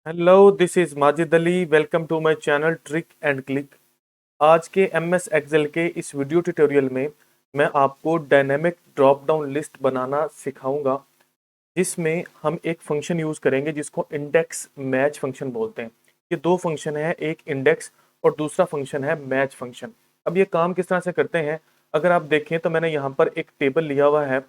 Hello, this is Majid Ali. Welcome to my channel trick and click. आज के MS Excel के इस वीडियो ट्यूटोरियल में मैं आपको डायनेमिक ड्रॉप डाउन लिस्ट बनाना सिखाऊंगा, जिसमें हम एक फंक्शन यूज़ करेंगे जिसको इंडेक्स मैच फंक्शन बोलते हैं। ये दो फंक्शन है, एक इंडेक्स और दूसरा फंक्शन है मैच फंक्शन। अब ये काम किस तरह से करते हैं, अगर आप देखें तो मैंने यहाँ पर एक टेबल लिया हुआ है।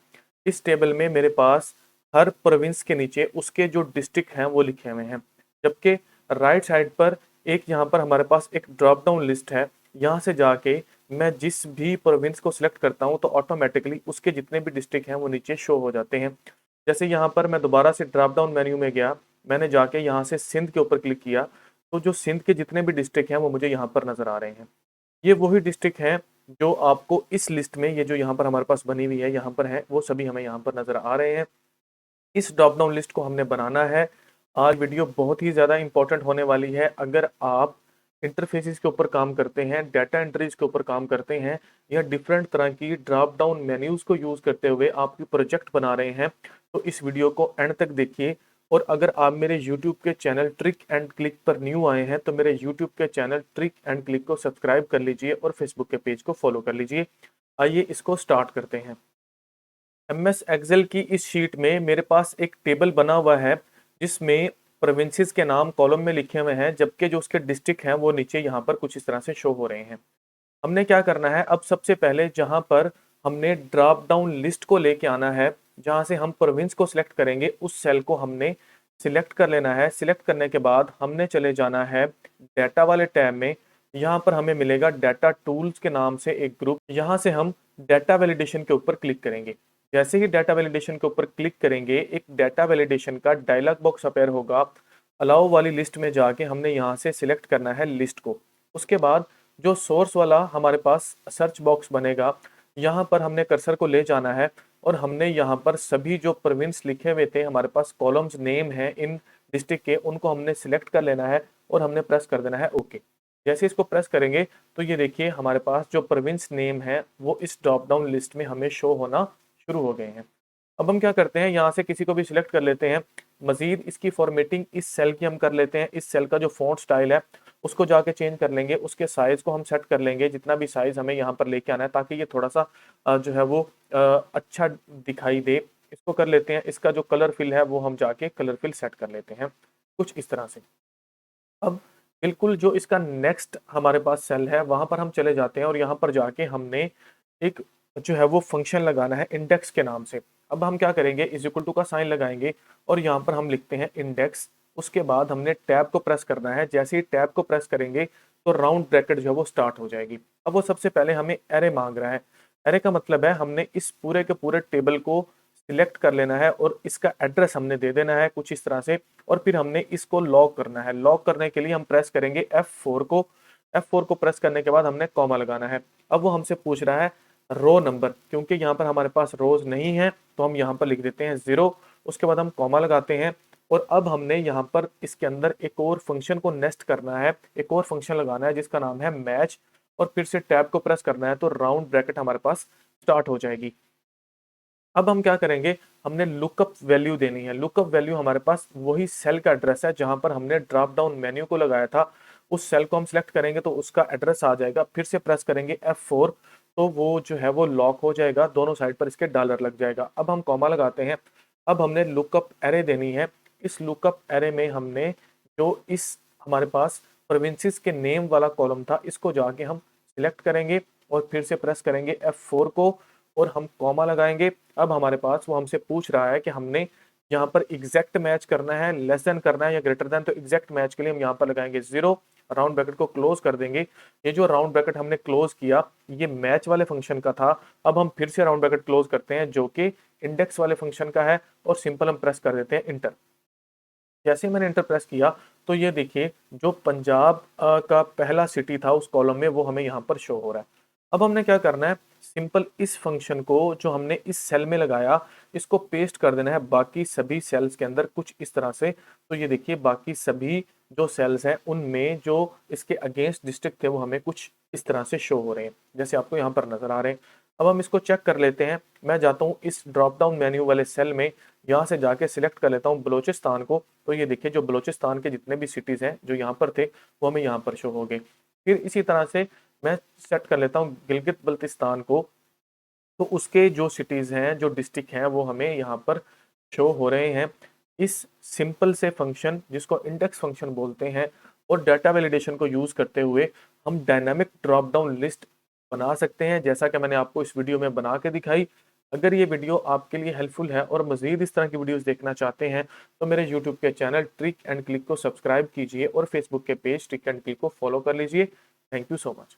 इस टेबल में मेरे पास हर प्रोविंस के नीचे उसके जो डिस्ट्रिक्ट हैं वो लिखे हुए हैं, जबकि राइट साइड पर एक यहाँ पर हमारे पास एक ड्रॉप डाउन लिस्ट है। यहाँ से जाके मैं जिस भी प्रोविंस को सिलेक्ट करता हूँ तो ऑटोमेटिकली उसके जितने भी डिस्ट्रिक्ट हैं वो नीचे शो हो जाते हैं। जैसे यहाँ पर मैं दोबारा से ड्रॉप डाउन मेन्यू में गया, मैंने जाके यहाँ से सिंध के ऊपर क्लिक किया, तो जो सिंध के जितने भी डिस्ट्रिक्ट हैं वो मुझे यहाँ पर नज़र आ रहे हैं। ये वही डिस्ट्रिक्ट हैं जो आपको इस लिस्ट में, ये जो यहाँ पर हमारे पास बनी हुई है यहाँ पर है, वो सभी हमें यहाँ पर नज़र आ रहे हैं। इस ड्रॉप डाउन लिस्ट को हमने बनाना है। आज वीडियो बहुत ही ज़्यादा इंपॉर्टेंट होने वाली है। अगर आप इंटरफेसिस के ऊपर काम करते हैं, डाटा एंट्रीज के ऊपर काम करते हैं, या डिफरेंट तरह की ड्रॉप डाउन मेन्यूज़ को यूज़ करते हुए आपकी प्रोजेक्ट बना रहे हैं, तो इस वीडियो को एंड तक देखिए। और अगर आप मेरे यूट्यूब के चैनल ट्रिक एंड क्लिक पर न्यू आए हैं तो मेरे यूट्यूब के चैनल ट्रिक एंड क्लिक को सब्सक्राइब कर लीजिए और फेसबुक के पेज को फॉलो कर लीजिए। आइए इसको स्टार्ट करते हैं। एमएस एक्सेल की इस शीट में मेरे पास एक टेबल बना हुआ है जिसमें प्रोविंसेस के नाम कॉलम में लिखे हुए हैं, जबकि जो उसके डिस्ट्रिक्ट हैं वो नीचे यहाँ पर कुछ इस तरह से शो हो रहे हैं। हमने क्या करना है, अब सबसे पहले जहाँ पर हमने ड्रॉप डाउन लिस्ट को लेके आना है, जहाँ से हम प्रोविंस को सिलेक्ट करेंगे उस सेल को हमने सिलेक्ट कर लेना है। सिलेक्ट करने के बाद हमने चले जाना है डाटा वाले टैब में। यहाँ पर हमें मिलेगा डाटा टूल्स के नाम से एक ग्रुप, यहाँ से हम डाटा वैलिडेशन के ऊपर क्लिक करेंगे। जैसे ही डाटा वैलिडेशन के ऊपर क्लिक करेंगे, एक डाटा वैलिडेशन का डायलॉग बॉक्स अपेयर होगा। अलाउ वाली लिस्ट में जाके हमने यहाँ से सिलेक्ट करना है लिस्ट को। उसके बाद जो सोर्स वाला हमारे पास सर्च बॉक्स बनेगा, यहाँ पर हमने कर्सर को ले जाना है और हमने यहाँ पर सभी जो प्रोविंस लिखे हुए थे, हमारे पास कॉलम्स नेम है इन डिस्ट्रिक्ट के, उनको हमने सिलेक्ट कर लेना है और हमने प्रेस कर देना है ओके। जैसे इसको प्रेस करेंगे तो ये देखिए हमारे पास जो प्रोविंस नेम है वो इस ड्रॉप डाउन लिस्ट में हमें शो होना शुरू हो गए हैं। अब हम क्या करते हैं, यहाँ से किसी को भी सिलेक्ट कर लेते हैं। मजीद इसकी फॉर्मेटिंग इस सेल की हम कर लेते हैं। इस सेल का जो फॉन्ट स्टाइल है उसको जाके चेंज कर लेंगे, उसके साइज को हम सेट कर लेंगे जितना भी साइज हमें यहाँ पर लेके आना है, ताकि ये थोड़ा सा जो है वो अच्छा दिखाई दे। इसको कर लेते हैं। इसका जो कलर फिल है वो हम जाके कलर फिल सेट कर लेते हैं कुछ इस तरह से। अब बिल्कुल जो इसका नेक्स्ट हमारे पास सेल है वहां पर हम चले जाते हैं और यहाँ पर जाके हमने एक जो है वो फंक्शन लगाना है इंडेक्स के नाम से। अब हम क्या करेंगे, इज इक्वल टू का साइन लगाएंगे और यहाँ पर हम लिखते हैं इंडेक्स। उसके बाद हमने टैब को प्रेस करना है। जैसे ही टैब को प्रेस करेंगे तो राउंड ब्रैकेट जो है वो स्टार्ट हो जाएगी। अब वो सबसे पहले हमें एरे मांग रहा है। एरे का मतलब है हमने इस पूरे के पूरे टेबल को सिलेक्ट कर लेना है और इसका एड्रेस हमने दे देना है कुछ इस तरह से, और फिर हमने इसको लॉक करना है। लॉक करने के लिए हम प्रेस करेंगे F4 को। F4 को प्रेस करने के बाद हमने कॉमा लगाना है। अब वो हमसे पूछ रहा है रो नंबर, क्योंकि यहाँ पर हमारे पास रोज नहीं है तो हम यहाँ पर लिख देते हैं 0। उसके बाद हम कॉमा लगाते हैं और अब हमने यहाँ पर इसके अंदर एक और फंक्शन को नेस्ट करना है, एक और फंक्शन लगाना है जिसका नाम है मैच, और फिर से टैब को प्रेस करना है तो राउंड ब्रैकेट हमारे पास स्टार्ट हो जाएगी। अब हम क्या करेंगे, हमने लुकअप वैल्यू देनी है। लुकअप वैल्यू हमारे पास वही सेल का एड्रेस है जहां पर हमने ड्रॉप डाउन मेन्यू को लगाया था। उस सेल को हम सिलेक्ट करेंगे तो उसका एड्रेस आ जाएगा। फिर से प्रेस करेंगे F4 तो वो जो है वो लॉक हो जाएगा, दोनों साइड पर इसके डॉलर लग जाएगा। अब हम कॉमा लगाते हैं। अब हमने लुकअप एरे देनी है। इस लुकअप एरे में हमने जो इस हमारे पास प्रोविंसेस के नेम वाला कॉलम था इसको जाके हम सिलेक्ट करेंगे और फिर से प्रेस करेंगे F4 को और हम कॉमा लगाएंगे। अब हमारे पास वो हमसे पूछ रहा है कि हमने यहाँ पर एग्जैक्ट मैच करना है, लेस देन करना है या ग्रेटर देन, तो एग्जैक्ट मैच के लिए हम यहाँ पर लगाएंगे 0। राउंड ब्रैकेट को क्लोज कर देंगे। ये जो राउंड ब्रैकेट हमने क्लोज किया ये मैच वाले फंक्शन का था। अब हम फिर से राउंड ब्रैकेट क्लोज करते हैं जो कि इंडेक्स वाले फंक्शन का है और सिंपल हम प्रेस कर देते हैं इंटर। जैसे ही मैंने इंटर प्रेस किया तो ये देखिए जो पंजाब का पहला सिटी था उस कॉलम में वो हमें यहाँ पर शो हो रहा है। अब हमने क्या करना है, सिंपल इस फंक्शन को जो हमने इस सेल में लगाया इसको पेस्ट कर देना है बाकी सभी सेल्स के अंदर कुछ इस तरह से। तो ये देखिए बाकी सभी जो सेल्स हैं उनमें जो इसके अगेंस्ट डिस्ट्रिक्ट थे वो हमें कुछ इस तरह से शो हो रहे हैं, जैसे आपको यहाँ पर नजर आ रहे हैं। अब हम इसको चेक कर लेते हैं। मैं जाता हूँ इस ड्रॉप डाउन मेन्यू वाले सेल में यहाँ से जाके सिलेक्ट कर लेता हूँ बलोचिस्तान को, तो ये देखिए जो बलोचिस्तान के जितने भी सिटीज़ हैं जो यहाँ पर थे वो हमें यहाँ पर शो हो गए। फिर इसी तरह से मैं सेट कर लेता हूँ गिलगित बल्तिस्तान को, तो उसके जो सिटीज़ हैं, जो डिस्ट्रिक्ट हैं, वो हमें यहाँ पर शो हो रहे हैं। इस सिंपल से फंक्शन जिसको इंडेक्स फंक्शन बोलते हैं और डाटा वैलिडेशन को यूज़ करते हुए हम डायनामिक ड्रॉप डाउन लिस्ट बना सकते हैं, जैसा कि मैंने आपको इस वीडियो में बना के दिखाई। अगर ये वीडियो आपके लिए हेल्पफुल है और मज़ीद इस तरह की वीडियोज़ देखना चाहते हैं, तो मेरे यूट्यूब के चैनल ट्रिक एंड क्लिक को सब्सक्राइब कीजिए और फेसबुक के पेज ट्रिक एंड क्लिक को फॉलो कर लीजिए। Thank you so much.